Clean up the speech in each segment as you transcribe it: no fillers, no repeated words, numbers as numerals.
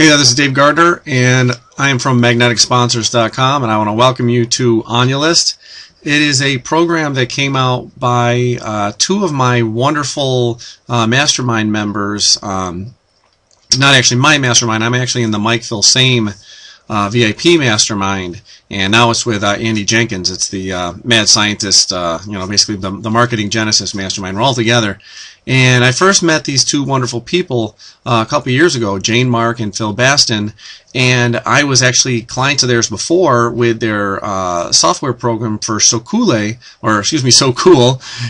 Hey there, this is Dave Gardner, and I am from MagneticSponsors.com, and I want to welcome you to Onyalist. It is a program that came out by two of my wonderful mastermind members. Not actually my mastermind. I'm actually in the Mike Filsame VIP mastermind, and now it's with Andy Jenkins. It's the mad scientist, basically the marketing genesis mastermind. We're all together. And I first met these two wonderful people a couple years ago, Jane Mark and Phil Baston, and I was actually clients of theirs before with their software program for SoCool,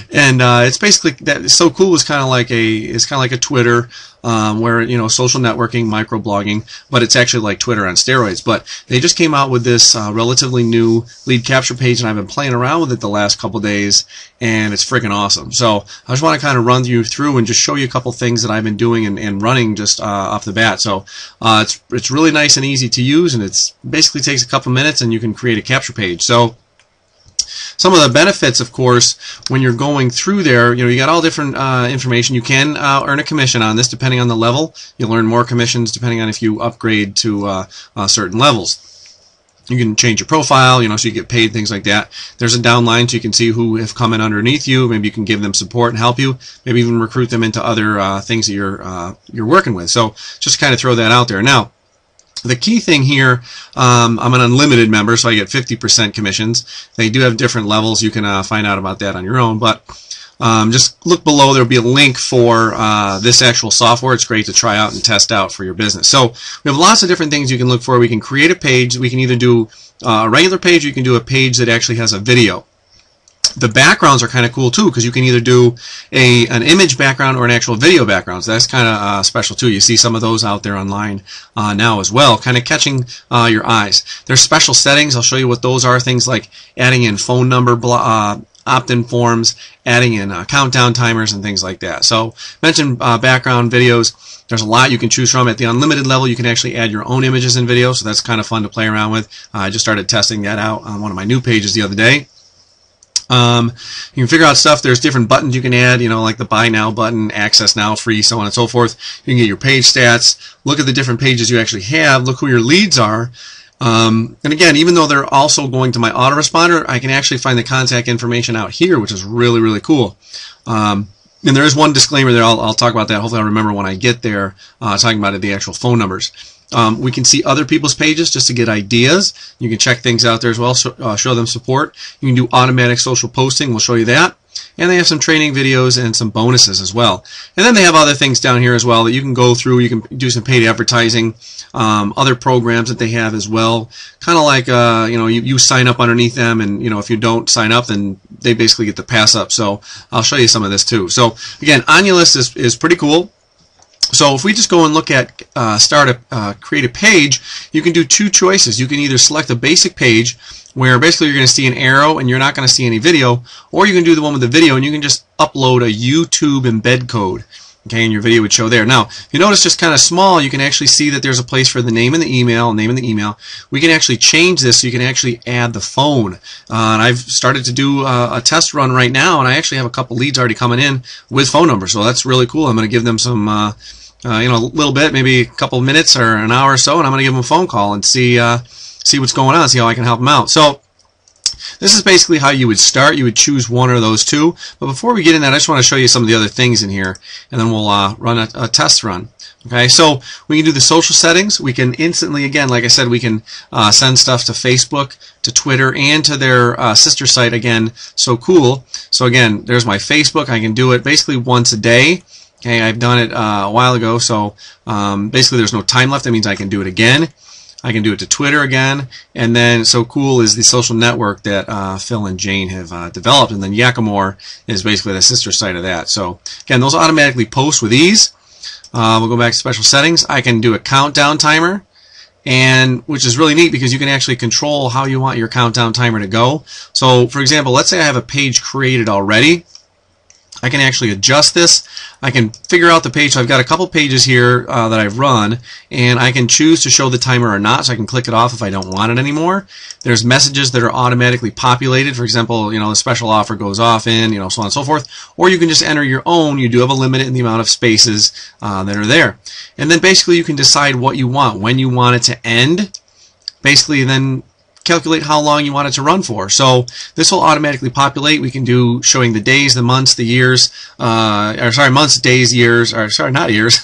and it's basically that SoCool was kind of like a Twitter, where social networking, microblogging, but it's actually like Twitter on steroids. But they just came out with this relatively new lead capture page, and I've been playing around with it the last couple days, and it's freaking awesome. So I just want to kind of run you through and just show you a couple things that I've been doing and running just off the bat. So it's really nice and easy to use, and it's basically takes a couple minutes and you can create a capture page. So some of the benefits, of course, when you're going through there, you got all different information. You can earn a commission on this depending on the level. You'll earn more commissions depending on if you upgrade to certain levels. You can change your profile, so you get paid, things like that. There's a downline so you can see who have come in underneath you. Maybe you can give them support and help you. Maybe even recruit them into other things that you're working with. So just kind of throw that out there. Now, the key thing here, I'm an unlimited member, so I get 50% commissions. They do have different levels. You can find out about that on your own. But just look below. There'll be a link for this actual software. It's great to try out and test out for your business. So we have lots of different things you can look for. We can create a page. We can either do a regular page, or you can do a page that actually has a video. The backgrounds are kind of cool too, because you can either do an image background or an actual video background. So that's kind of special too. You see some of those out there online now as well, kind of catching your eyes. There's special settings. I'll show you what those are. Things like adding in phone number opt-in forms, adding in countdown timers, and things like that. So mentioned background videos. There's a lot you can choose from. At the unlimited level, you can actually add your own images and videos, so that's kind of fun to play around with. I just started testing that out on one of my new pages the other day. You can figure out stuff. There's different buttons you can add, like the buy now button, access now, free, so on and so forth. You can get your page stats, look at the different pages you actually have, look who your leads are. And again, even though they're also going to my autoresponder, I can actually find the contact information out here, which is really, really cool. And there is one disclaimer there. I'll talk about that. Hopefully I'll remember when I get there, talking about the actual phone numbers. We can see other people's pages just to get ideas. You can check things out there as well, show them support. You can do automatic social posting. We'll show you that. And they have some training videos and some bonuses as well. And then they have other things down here as well that you can go through. You can do some paid advertising, other programs that they have as well. Kind of like, you sign up underneath them, and, if you don't sign up, then they basically get the pass up. So I'll show you some of this too. So again, Onyalist is pretty cool. So if we just go and look at create a page, you can do two choices. You can either select a basic page where basically you're going to see an arrow and you're not going to see any video, or you can do the one with the video and you can just upload a YouTube embed code. Okay, and your video would show there. Now, if you notice just kind of small, you can actually see that there's a place for the name and the email, We can actually change this so you can actually add the phone. And I've started to do a test run right now, and I actually have a couple leads already coming in with phone numbers. So that's really cool. I'm going to give them some, a little bit, maybe a couple of minutes or an hour or so, and I'm going to give them a phone call and see what's going on, see how I can help them out. So this is basically how you would start. You would choose one or those two. But before we get in that, I just want to show you some of the other things in here, and then we'll run a test run. Okay, so we can do the social settings. We can instantly, again, like I said, we can send stuff to Facebook, to Twitter, and to their sister site, again, SoCool. So again, there's my Facebook. I can do it basically once a day. Okay, I've done it a while ago, so basically there's no time left. That means I can do it again. I can do it to Twitter again, and then SoCool is the social network that Phil and Jane have developed, and then Yakimore is basically the sister site of that. So again, those automatically post with ease. We'll go back to special settings. I can do a countdown timer, and which is really neat because you can actually control how you want your countdown timer to go. So for example, let's say I have a page created already. I can actually adjust this. I can figure out the page. So I've got a couple pages here that I've run, and I can choose to show the timer or not, so I can click it off if I don't want it anymore. There's messages that are automatically populated. For example, the special offer goes off in, so on and so forth. Or you can just enter your own. You do have a limit in the amount of spaces that are there. And then basically you can decide what you want, when you want it to end. Basically then calculate how long you want it to run for. So this will automatically populate. We can do showing the days, the months, the years, months, days, years, not years,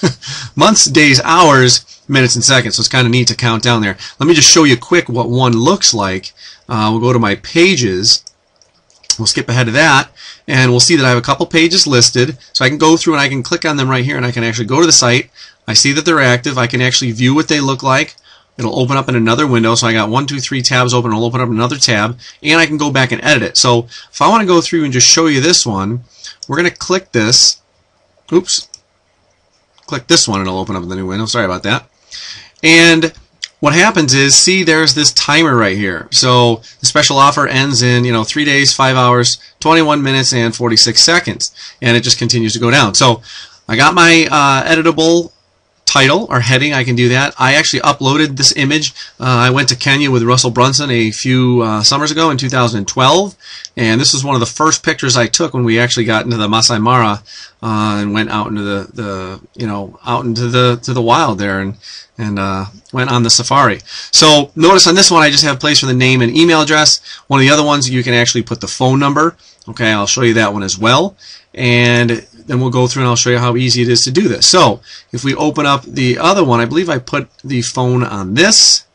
months, days, hours, minutes, and seconds. So it's kind of neat to count down there. Let me just show you quick what one looks like. We'll go to my pages. We'll skip ahead to that, and we'll see that I have a couple pages listed. So I can go through and I can click on them right here, and I can actually go to the site. I see that they're active. I can actually view what they look like. It'll open up in another window. So I got 1, 2, 3 tabs open. It'll open up another tab, and I can go back and edit it. So if I want to go through and just show you this one, we're going to click this. Oops. Click this one, and it'll open up in the new window. Sorry about that. And what happens is, see, there's this timer right here. So the special offer ends in 3 days, 5 hours, 21 minutes, and 46 seconds, and it just continues to go down. So I got my editable title or heading. I can do that. I actually uploaded this image. I went to Kenya with Russell Brunson a few summers ago in 2012, and this was one of the first pictures I took when we actually got into the Masai Mara and went out into the wild there and went on the safari. So notice on this one I just have a place for the name and email address. One of the other ones you can actually put the phone number. Okay, I'll show you that one as well. And then we'll go through and I'll show you how easy it is to do this. So if we open up the other one, I believe I put the phone on this.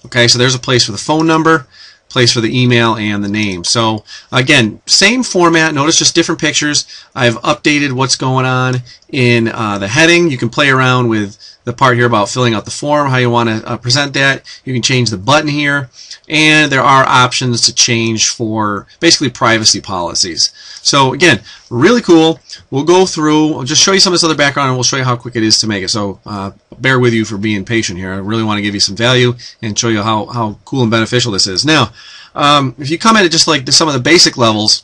Okay, so there's a place for the phone number, place for the email, and the name. So again, same format. Notice just different pictures. I've updated what's going on in the heading. You can play around with the part here about filling out the form, how you want to present that. You can change the button here, and there are options to change for basically privacy policies. So again, really cool. We'll go through, I'll just show you some of this other background, and we'll show you how quick it is to make it. So bear with you for being patient here. I really want to give you some value and show you how cool and beneficial this is. Now, if you come at it just like some of the basic levels,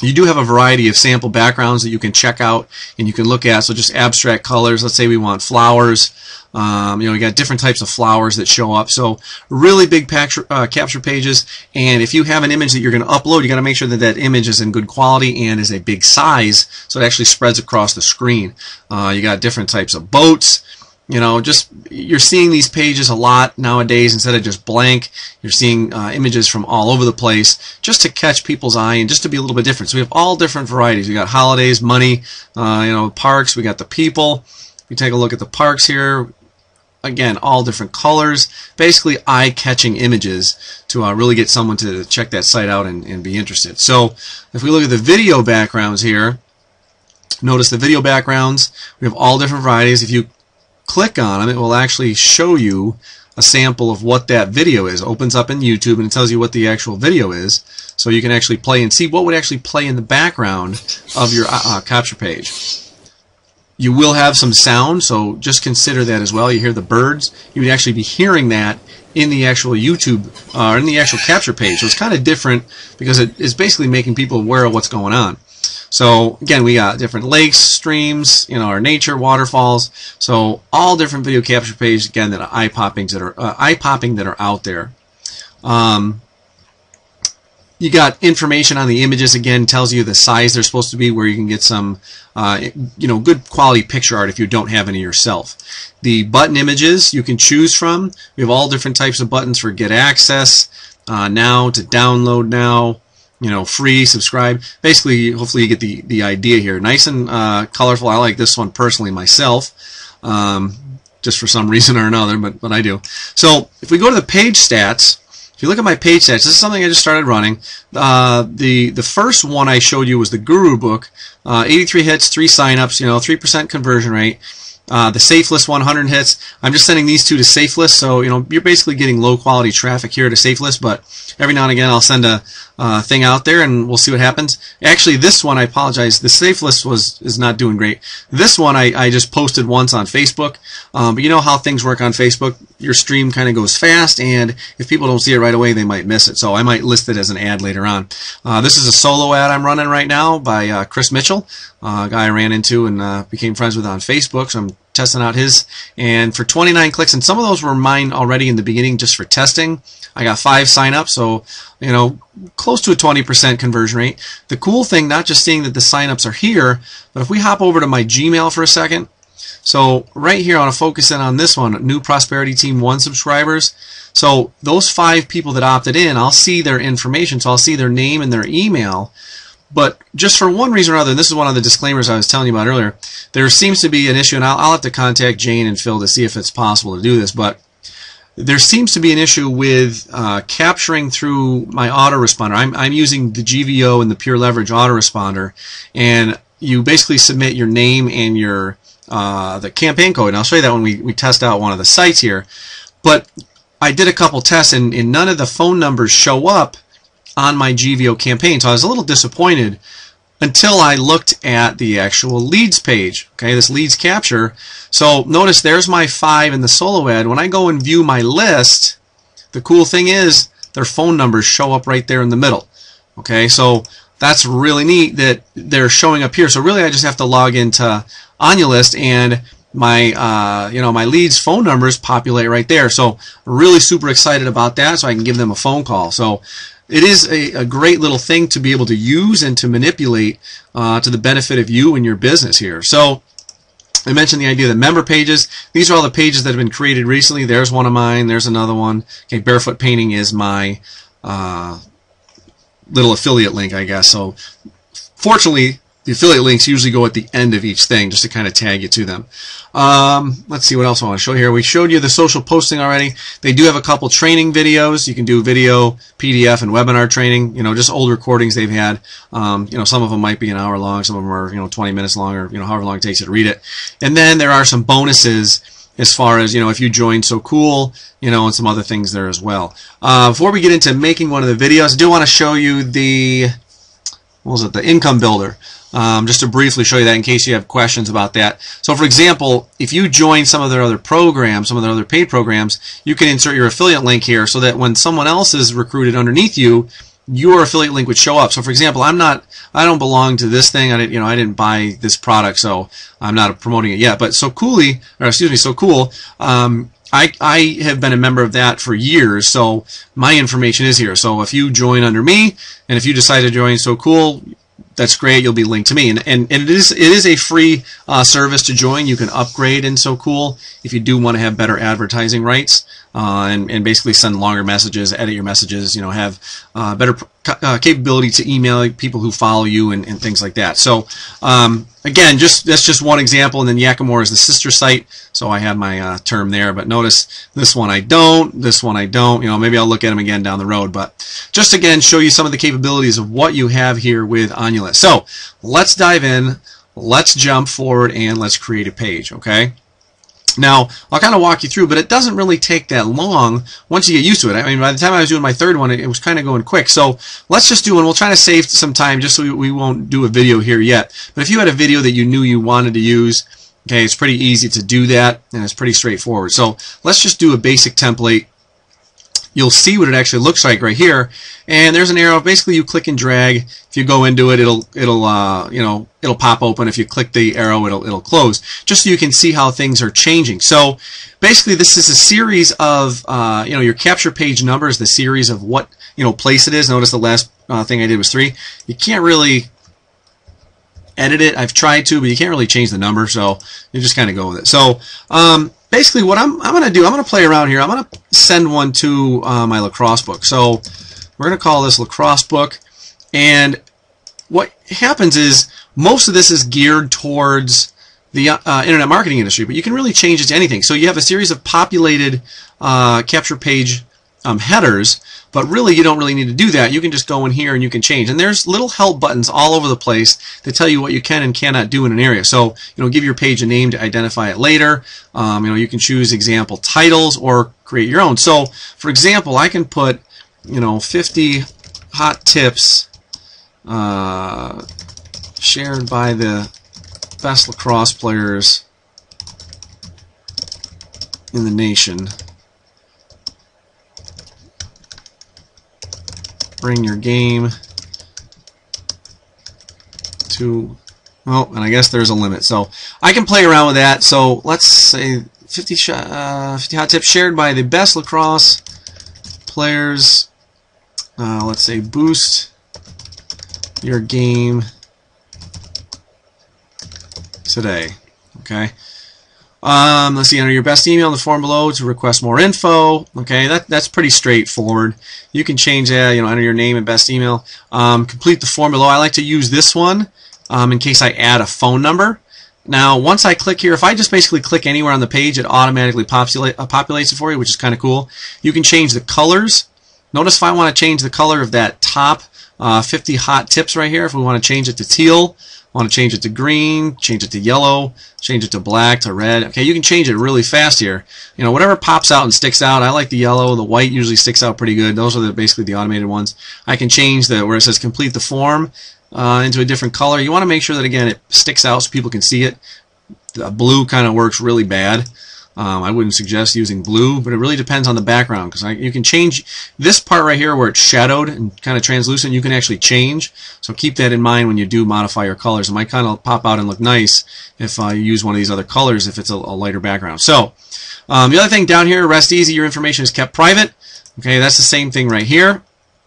you do have a variety of sample backgrounds that you can check out and you can look at. So just abstract colors. Let's say we want flowers. We got different types of flowers that show up. So really big capture pages. And if you have an image that you're going to upload, you got to make sure that that image is in good quality and is a big size so it actually spreads across the screen. You got different types of boats. You're seeing these pages a lot nowadays. Instead of just blank, you're seeing images from all over the place just to catch people's eye and just to be a little bit different. So we have all different varieties. We got holidays, money, parks. We got the people. If you take a look at the parks here, again, all different colors. Basically, eye-catching images to really get someone to check that site out and be interested. So if we look at the video backgrounds here, notice the video backgrounds. We have all different varieties. If you click on them, it will actually show you a sample of what that video is. It opens up in YouTube and it tells you what the actual video is, so you can actually play and see what would actually play in the background of your capture page. You will have some sound, so just consider that as well. You hear the birds, you would actually be hearing that in the actual YouTube or in the actual capture page. So it's kind of different because it is basically making people aware of what's going on. So again, we got different lakes, streams, our nature, waterfalls. So all different video capture pages again that are eye-popping that are out there. You got information on the images. Again, tells you the size they're supposed to be, where you can get some good quality picture art if you don't have any yourself. The button images you can choose from. We have all different types of buttons for get access, now, to download now. Free, subscribe. Basically, hopefully you get the idea here. Nice and colorful. I like this one personally myself, just for some reason or another, but I do. So if we go to the page stats, if you look at my page stats, this is something I just started running. The first one I showed you was the Guru book. 83 hits, 3 signups, 3% conversion rate. The safe list 100 hits. I'm just sending these two to safe list, so you're basically getting low quality traffic here to safe list, but every now and again I'll send a thing out there and we'll see what happens. Actually, this one, I apologize, the safe list is not doing great. This one I just posted once on Facebook, but you know how things work on Facebook. Your stream kind of goes fast, and if people don't see it right away, they might miss it. So I might list it as an ad later on. This is a solo ad I'm running right now by Chris Mitchell, a guy I ran into and became friends with on Facebook. So I'm testing out his, and for 29 clicks, and some of those were mine already in the beginning just for testing. I got 5 signups, so close to a 20% conversion rate. The cool thing, not just seeing that the signups are here, but if we hop over to my Gmail for a second. So right here, I want to focus in on this one, New Prosperity Team 1 subscribers. So those 5 people that opted in, I'll see their information, so I'll see their name and their email. But just for one reason or other, and this is one of the disclaimers I was telling you about earlier, there seems to be an issue, and I'll have to contact Jane and Phil to see if it's possible to do this, but there seems to be an issue with capturing through my autoresponder. I'm using the GVO and the Pure Leverage autoresponder, and you basically submit your name and your the campaign code, and I'll show you that when we test out one of the sites here. But I did a couple tests, and none of the phone numbers show up on my GVO campaign, so I was a little disappointed until I looked at the actual leads page. Okay, this leads capture. So notice there's my 5 in the solo ad. When I go and view my list, the cool thing is their phone numbers show up right there in the middle. Okay, so that's really neat that they're showing up here. So really I just have to log into Onyalist, and my my leads phone numbers populate right there. So really super excited about that, so I can give them a phone call. So it is a great little thing to be able to use and to manipulate to the benefit of you and your business here. So I mentioned the idea of the member pages. These are all the pages that have been created recently. There's one of mine. There's another one. Okay, Barefoot Painting is my little affiliate link, I guess. So fortunately, the affiliate links usually go at the end of each thing just to kind of tag you to them. Let's see what else I want to show here. We showed you the social posting already. They do have a couple training videos. You can do video, PDF, and webinar training. Just old recordings they've had. Some of them might be an hour long. Some of them are 20 minutes long, or however long it takes you to read it. And then there are some bonuses as far as if you join So Cool, and some other things there as well. Before we get into making one of the videos, I do want to show you the income builder. Just to briefly show you that in case you have questions about that. So for example, if you join some of their other programs, some of their other paid programs, you can insert your affiliate link here so that when someone else is recruited underneath you, your affiliate link would show up. So for example, I don't belong to this thing. I didn't buy this product, so I'm not promoting it yet. But So Cool, I have been a member of that for years, so my information is here. So if you join under me, and if you decide to join So Cool, that's great. You'll be linked to me, and it is a free service to join. You can upgrade in So Cool if you do want to have better advertising rights, and basically send longer messages, edit your messages, have better capability to email people who follow you and things like that. So again, that's just one example, and then Yakimore is the sister site, so I have my term there. But notice this one I don't, this one I don't. Maybe I'll look at them again down the road, but just again show you some of the capabilities of what you have here with Onyalist. So let's dive in, let's jump forward, and let's create a page. Okay. Now, I'll kind of walk you through, but it doesn't really take that long once you get used to it. I mean, by the time I was doing my third one, it was kind of going quick. So let's just do one. We'll try to save some time just so we won't do a video here yet. But if you had a video that you knew you wanted to use, okay, it's pretty easy to do that, and it's pretty straightforward. So let's just do a basic template. You'll see what it actually looks like right here, and there's an arrow. Basically, you click and drag. If you go into it, it'll pop open. If you click the arrow, it'll close. Just so you can see how things are changing. So basically, this is a series of your capture page numbers, the series of what place it is. Notice the last thing I did was 3. You can't really edit it. I've tried to, but you can't really change the number, so you just kind of go with it. So basically, what I'm going to do, I'm going to play around here. I'm going to send one to my lacrosse book. So we're going to call this lacrosse book. And what happens is most of this is geared towards the internet marketing industry, but you can really change it to anything. So you have a series of populated capture page headers, but really you don't really need to do that. You can just go in here and you can change. And there's little help buttons all over the place to tell you what you can and cannot do in an area. So, give your page a name to identify it later. You can choose example titles or create your own. So, for example, I can put, 50 hot tips shared by the best lacrosse players in the nation. Bring your game to, and I guess there's a limit. So I can play around with that. So let's say 50 hot tips shared by the best lacrosse players. Let's say boost your game today. Okay. Let's see, enter your best email in the form below to request more info. Okay, that's pretty straightforward. You can change that, enter your name and best email. Complete the form below. I like to use this one in case I add a phone number. Now, once I click here, if I just basically click anywhere on the page, it automatically populates it for you, which is kind of cool. You can change the colors. Notice if I want to change the color of that top 50 hot tips right here, if we want to change it to teal, want to change it to green, change it to yellow, change it to black, to red. Okay, you can change it really fast here. Whatever pops out and sticks out. I like the yellow. The white usually sticks out pretty good. Those are basically the automated ones. I can change where it says complete the form into a different color. You want to make sure that, again, it sticks out so people can see it. The blue kind of works really bad. I wouldn't suggest using blue, but it really depends on the background, because you can change this part right here where it's shadowed and kind of translucent. You can actually change, so keep that in mind when you do modify your colors. It might kind of pop out and look nice if you use one of these other colors if it's a lighter background. So the other thing down here, rest easy, your information is kept private. Okay, that's the same thing right here.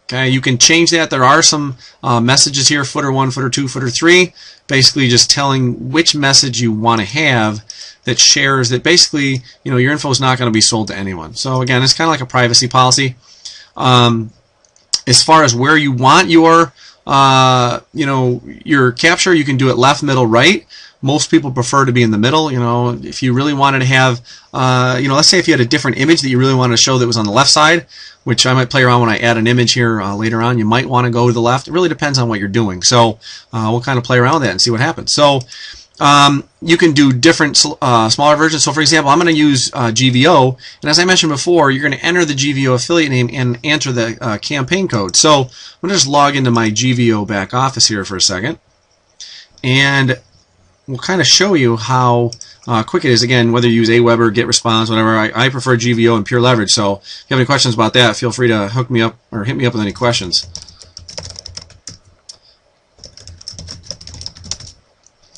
Okay, you can change that. There are some messages here, footer 1, footer 2, footer 3, basically just telling which message you want to have that shares that basically, your info is not going to be sold to anyone. So again, it's kind of like a privacy policy. As far as where you want your, your capture, you can do it left, middle, right. Most people prefer to be in the middle. If you really wanted to have, let's say if you had a different image that you really wanted to show that was on the left side, which I might play around when I add an image here later on, you might want to go to the left. It really depends on what you're doing. So we'll kind of play around with that and see what happens. So you can do different smaller versions. So for example, I'm going to use GVO, and as I mentioned before, you're going to enter the GVO affiliate name and enter the campaign code. So I'm going to just log into my GVO back office here for a second, and we'll kind of show you how quick it is. Again, whether you use Aweber, GetResponse, whatever, I prefer GVO and Pure Leverage. So if you have any questions about that, feel free to hook me up or hit me up with any questions.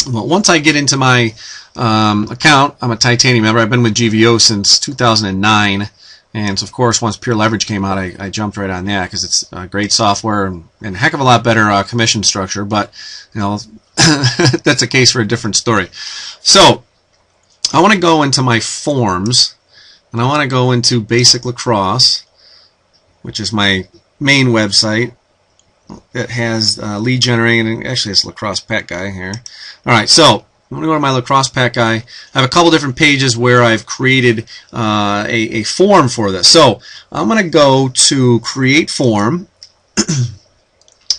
Well, once I get into my account, I'm a Titanium member. I've been with GVO since 2009, and so of course, once Pure Leverage came out, I jumped right on that because it's great software and a heck of a lot better commission structure. But that's a case for a different story. So I want to go into my forms, and I want to go into Basic Lacrosse, which is my main website. That has lead generating. Actually, it's Lacrosse Pack Guy here. All right, so I'm going to go to my Lacrosse Pack Guy. I have a couple different pages where I've created a form for this. So I'm going to go to Create Form.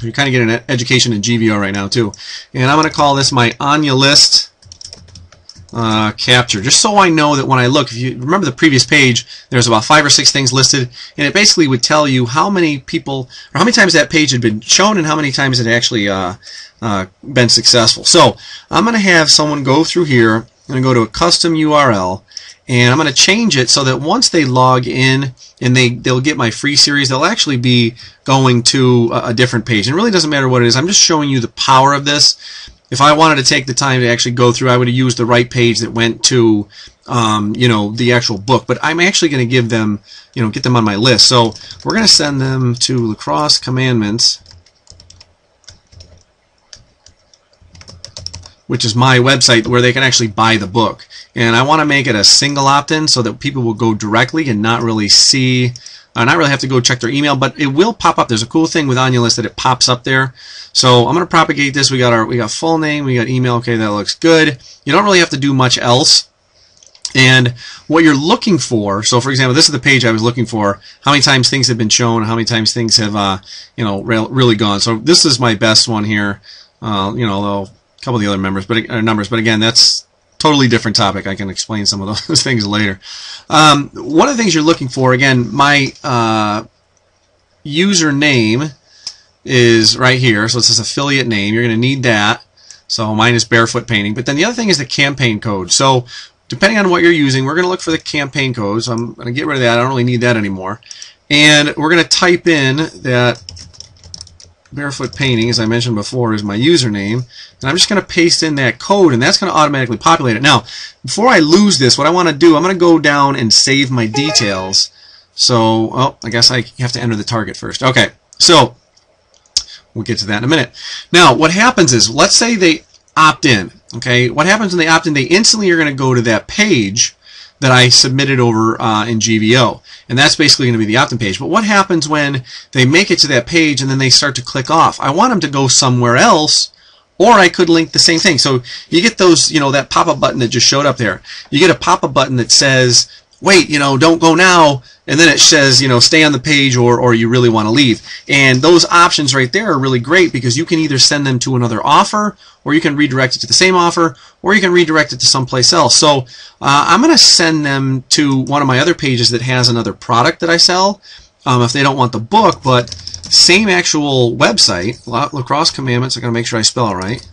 You're kind of getting an education in GVO right now too, and I'm going to call this my Onyalist Capture, just so I know that when I look, if you remember the previous page, there's about 5 or 6 things listed, and it basically would tell you how many people, or how many times that page had been shown and how many times it had actually been successful. So I'm going to have someone go through here. I'm going to go to a custom URL, and I'm going to change it so that once they log in and they'll get my free series, they'll actually be going to a different page. And it really doesn't matter what it is. I'm just showing you the power of this. If I wanted to take the time to actually go through, I would have used the right page that went to, the actual book. But I'm actually going to give them, get them on my list. So we're going to send them to Lacrosse Commandments, which is my website where they can actually buy the book. And I want to make it a single opt-in so that people will go directly and not really see, not really have to go check their email, but it will pop up. There's a cool thing with Onyalist that it pops up there. So I'm going to propagate this. We got full name, we got email. Okay, that looks good. You don't really have to do much else. And what you're looking for, so for example, this is the page I was looking for, how many times things have been shown, how many times things have, really gone. So this is my best one here, although a couple of the other numbers, but again, that's totally different topic. I can explain some of those things later. One of the things you're looking for, again, my username is right here, so it's this affiliate name. You're going to need that. So mine is Barefoot Painting. But then the other thing is the campaign code. So depending on what you're using, we're going to look for the campaign code. So I'm going to get rid of that. I don't really need that anymore. And we're going to type in that Barefoot Painting, as I mentioned before, is my username. And I'm just going to paste in that code, and that's going to automatically populate it. Now, before I lose this, what I want to do, I'm going to go down and save my details. So, I guess I have to enter the target first. Okay, so we'll get to that in a minute. Now, what happens is, let's say they opt in. Okay, what happens when they opt in? They instantly are going to go to that page that I submitted over in GVO, and that's basically going to be the opt-in page. But what happens when they make it to that page and then they start to click off? I want them to go somewhere else, or I could link the same thing. So you get those, that pop-up button that just showed up there. You get a pop-up button that says, wait, don't go now, and then it says, stay on the page, or you really want to leave. And those options right there are really great because you can either send them to another offer, or you can redirect it to the same offer, or you can redirect it to someplace else. So I'm going to send them to one of my other pages that has another product that I sell, if they don't want the book, but same actual website, Lacrosse Commandments. I'm going to make sure I spell it right.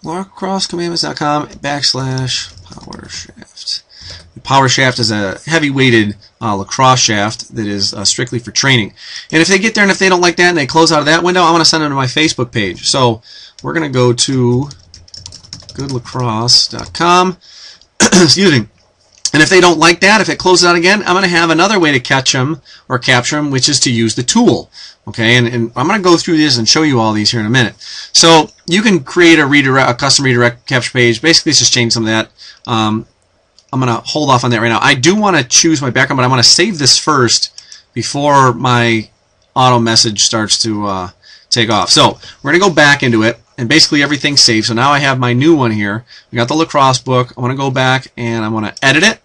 lacrossecommandments.com/PowerShaft. The PowerShaft is a heavy-weighted lacrosse shaft that is strictly for training. And if they get there and if they don't like that and they close out of that window, I want to send them to my Facebook page. So we're going to go to goodlacrosse.com. Excuse me. And if they don't like that, if it closes out again, I'm going to have another way to catch them or capture them, which is to use the tool. Okay, and I'm going to go through this and show you all these here in a minute. So you can create a custom redirect capture page. Basically, it's just change some of that. I'm going to hold off on that right now. I do want to choose my background, but I want to save this first before my auto message starts to take off. So we're going to go back into it, and basically everything's saved. So now I have my new one here. We got the lacrosse book. I want to go back and I want to edit it.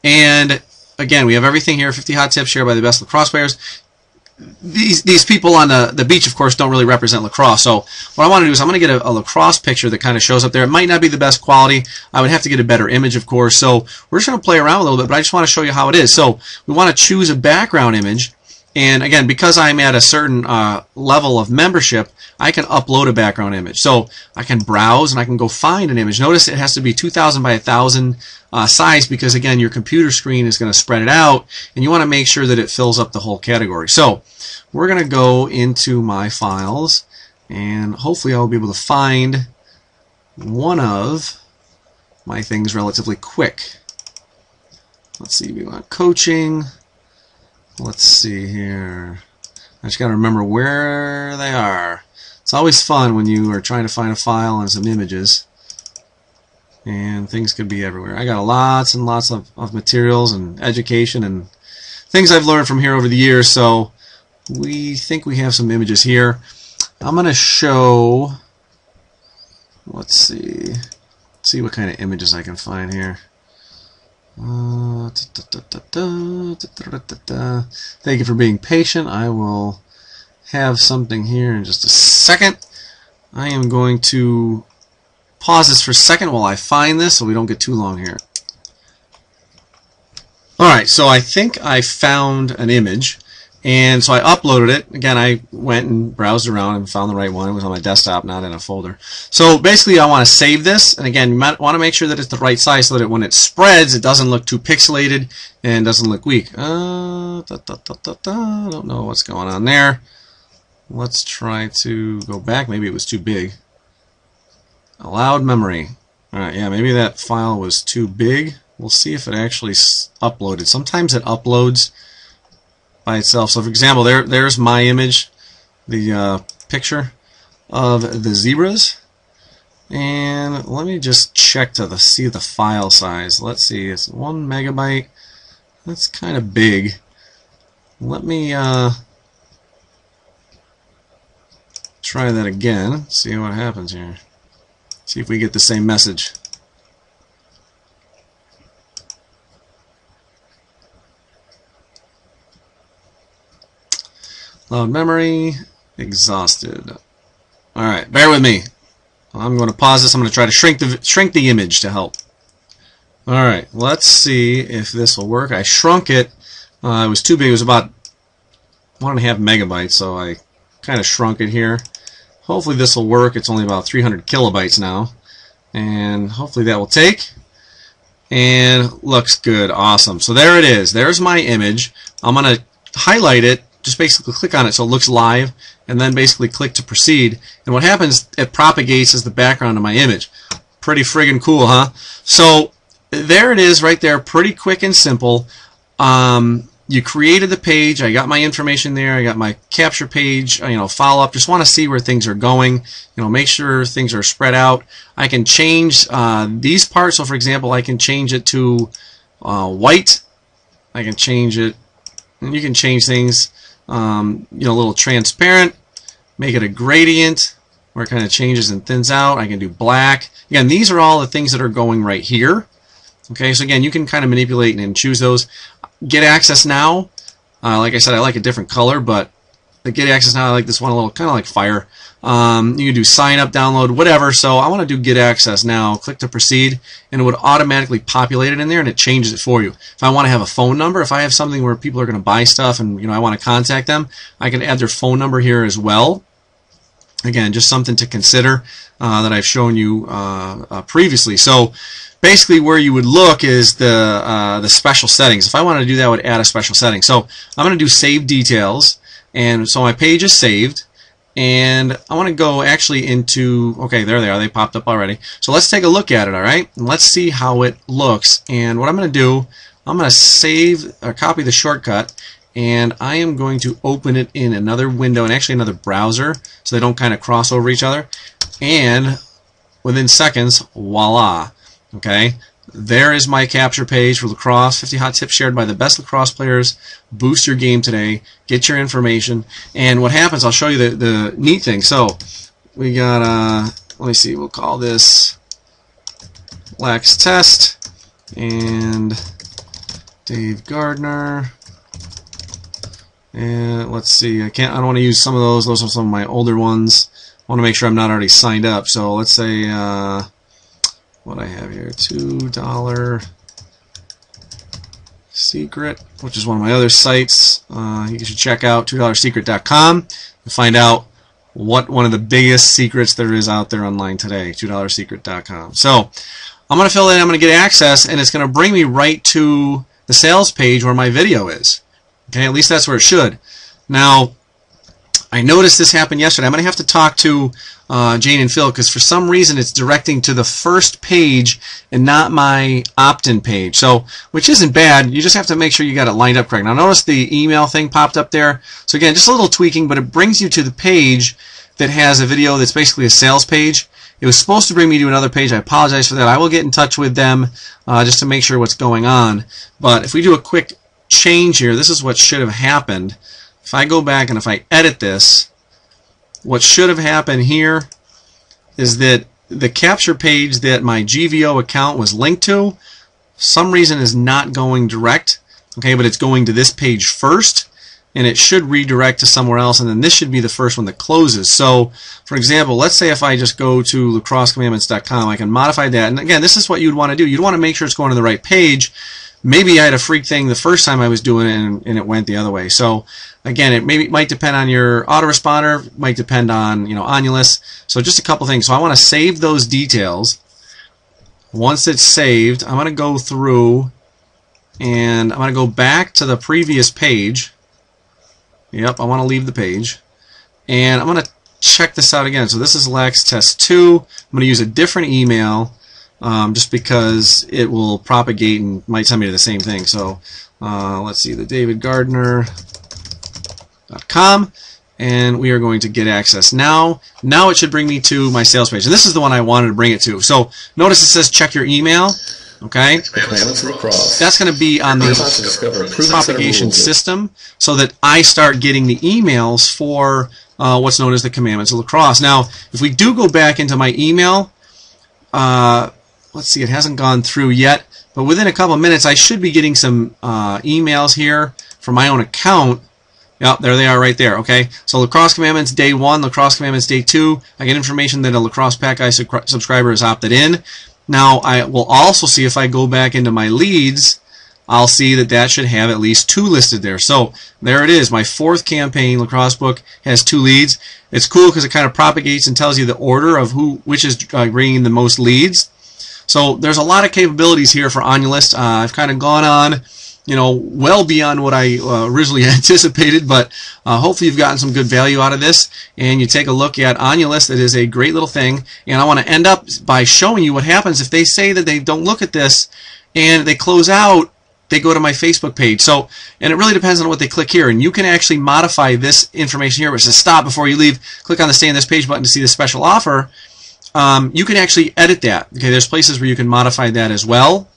And again, we have everything here. 50 hot tips shared by the best lacrosse players. These people on the beach, of course, don't really represent lacrosse. So what I want to do is I'm going to get a lacrosse picture that kind of shows up there. It might not be the best quality. I would have to get a better image, of course. So we're just going to play around a little bit, but I just want to show you how it is. So we want to choose a background image. And again, because I'm at a certain level of membership, I can upload a background image. So I can browse and I can go find an image. Notice it has to be 2,000 by 1,000 size because, again, your computer screen is going to spread it out, and you want to make sure that it fills up the whole category. So we're going to go into my files, and hopefully I'll be able to find one of my things relatively quick. Let's see, we want coaching. Let's see here. I just got to remember where they are. It's always fun when you are trying to find a file and some images. And things could be everywhere. I got lots and lots of materials and education and things I've learned from here over the years. So we think we have some images here. I'm going to show, let's see what kind of images I can find here. Thank you for being patient. I will have something here in just a second. I am going to pause this for a second while I find this so we don't get too long here. Alright, so I think I found an image, and so I uploaded it. Again, I went and browsed around and found the right one. It was on my desktop, not in a folder. So basically I want to save this, and again, you might want to make sure that it's the right size so that when it spreads, it doesn't look too pixelated and doesn't look weak. I don't know what's going on there. Let's try to go back. Maybe it was too big. Allowed memory. Alright, yeah, maybe that file was too big. We'll see if it actually uploaded. Sometimes it uploads by itself. So for example, there's my image, the picture of the zebras. And let me just check to see the file size. Let's see, it's 1 megabyte. That's kind of big. Let me try that again. See what happens here. See if we get the same message. Load memory. Exhausted. Alright, bear with me. I'm going to pause this. I'm going to try to shrink the image to help. Alright, let's see if this will work. I shrunk it. It was too big. It was about 1.5 megabytes, so I kind of shrunk it here. Hopefully this will work. It's only about 300 kilobytes now. And hopefully that will take. And looks good. Awesome. So there it is. There's my image. I'm going to highlight it. Just basically click on it so it looks live, and then basically click to proceed. And what happens, it propagates as the background of my image. Pretty friggin' cool, huh? So there it is right there. Pretty quick and simple. You created the page. I got my information there. I got my capture page, follow up. Just want to see where things are going. Make sure things are spread out. I can change these parts. So for example, I can change it to white. I can change it, and you can change things. A little transparent, make it a gradient where it kind of changes and thins out. I can do black. Again, these are all the things that are going right here. Okay, so again, you can kind of manipulate and choose those. Get access now. Like I said, I like a different color, but the get access now, I like this one a little, kind of like fire. You can do sign up, download, whatever. So I want to do get access now. Click to proceed, and it would automatically populate it in there, and it changes it for you. If I want to have a phone number, if I have something where people are going to buy stuff and I want to contact them, I can add their phone number here as well. Again, just something to consider that I've shown you previously. So basically where you would look is the special settings. If I wanted to do that, I would add a special setting. So I'm going to do save details. And so my page is saved, and I want to go actually into, okay, there they are, they popped up already. So let's take a look at it, all right? And let's see how it looks. And what I'm going to do, I'm going to save or copy the shortcut, and I am going to open it in another window, and actually another browser, so they don't kind of cross over each other. And within seconds, voila, okay? There is my capture page for lacrosse. 50 hot tips shared by the best lacrosse players. Boost your game today. Get your information. And what happens, I'll show you the neat thing. So we got, let me see, we'll call this Lax Test and DaveGardner. And let's see, I don't want to use some of those. Those are some of my older ones. I want to make sure I'm not already signed up. So let's say, what I have here, $2 Secret, which is one of my other sites. You should check out $2secret.com and find out what one of the biggest secrets there is out there online today, $2secret.com. So I'm going to fill in, I'm going to get access, and it's going to bring me right to the sales page where my video is. Okay, at least that's where it should. Now, I noticed this happened yesterday. I'm going to have to talk to Jane and Phil, because for some reason it's directing to the first page and not my opt-in page. So, which isn't bad. You just have to make sure you got it lined up correct. Now, notice the email thing popped up there. So again, just a little tweaking, but it brings you to the page that has a video that's basically a sales page. It was supposed to bring me to another page. I apologize for that. I will get in touch with them just to make sure what's going on. But if we do a quick change here, this is what should have happened. If I go back and if I edit this, what should have happened here is that the capture page that my GVO account was linked to, for some reason is not going direct, okay, but it's going to this page first, and it should redirect to somewhere else, and then this should be the first one that closes. So, for example, let's say if I just go to lacrossecommandments.com, I can modify that, and again, this is what you'd want to do. You'd want to make sure it's going to the right page. Maybe I had a freak thing the first time I was doing it, and it went the other way. So again, it might depend on your autoresponder, might depend on Onyalist. So just a couple things. So I want to save those details. Once it's saved, I'm going to go through and I'm going to go back to the previous page. Yep, I want to leave the page, and I'm going to check this out again. So this is Lax Test 2. I'm going to use a different email. Just because it will propagate and might send me to the same thing. So let's see, the DaveGardner.com, and we are going to get access now. Now it should bring me to my sales page, and this is the one I wanted to bring it to. So notice it says check your email. Okay, that's going to be on the propagation system, so that I start getting the emails for what's known as the commandments of lacrosse. Now, if we do go back into my email, let's see, it hasn't gone through yet, but within a couple of minutes I should be getting some emails here from my own account Yep, there they are right there, okay? So Lacrosse Commandments Day 1, Lacrosse Commandments Day 2. I get information that a Lacrosse Pack Guy subscriber has opted in. Now, I will also see if I go back into my leads, I'll see that that should have at least 2 listed there. So there it is. My 4th campaign lacrosse book has 2 leads. It's cool because it kind of propagates and tells you the order of which is bringing the most leads. So there's a lot of capabilities here for Onyalist. I've kind of gone on, well beyond what I originally anticipated, but hopefully you've gotten some good value out of this, and you take a look at Onyalist. It is a great little thing, and I want to end up by showing you what happens if they say that they don't look at this and they close out. They go to my Facebook page. So, and it really depends on what they click here, and you can actually modify this information here, which says stop before you leave. Click on the Stay on This Page button to see the special offer. You can actually edit that. Okay, there's places where you can modify that as well.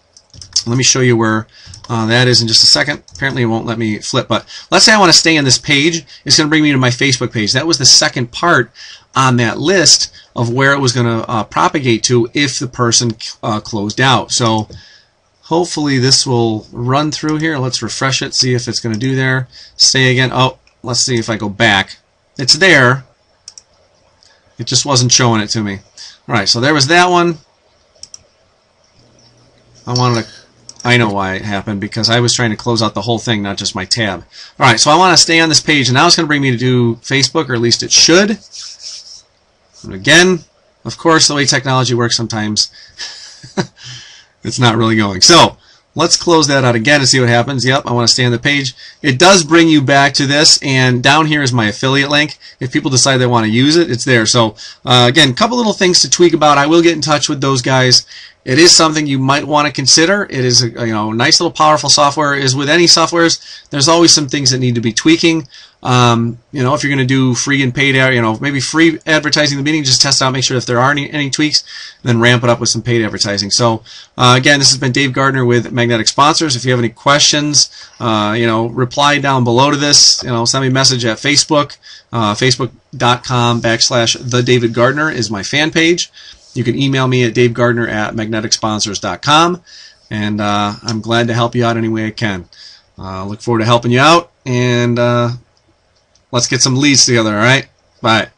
Let me show you where that is in just a second. Apparently it won't let me flip, but let's say I want to stay on this page. It's going to bring me to my Facebook page. That was the second part on that list of where it was going to propagate to if the person closed out. So hopefully this will run through here. Let's refresh it, see if it's going to do there. Stay again. Oh, let's see if I go back. It's there. It just wasn't showing it to me. All right, so there was that one. I know why it happened, because I was trying to close out the whole thing, not just my tab. All right, so I want to stay on this page, and now it's going to bring me to Facebook, or at least it should. And again, of course, the way technology works sometimes, it's not really going. So let's close that out again and see what happens. Yep, I want to stay on the page. It does bring you back to this, and down here is my affiliate link. If people decide they want to use it, it's there. So again, a couple little things to tweak about. I will get in touch with those guys. It is something you might want to consider. It is a nice little powerful software. As with any softwares, there's always some things that need to be tweaking. If you're going to do free and paid, maybe free advertising in the beginning, just test out, make sure if there are any tweaks, then ramp it up with some paid advertising. So again, this has been Dave Gardner with Magnetic Sponsors. If you have any questions, reply down below to this. Send me a message at Facebook. Facebook.com/TheDavidGardner is my fan page. You can email me at DaveGardner@MagneticSponsors.com, and I'm glad to help you out any way I can. Look forward to helping you out, and let's get some leads together, all right? Bye.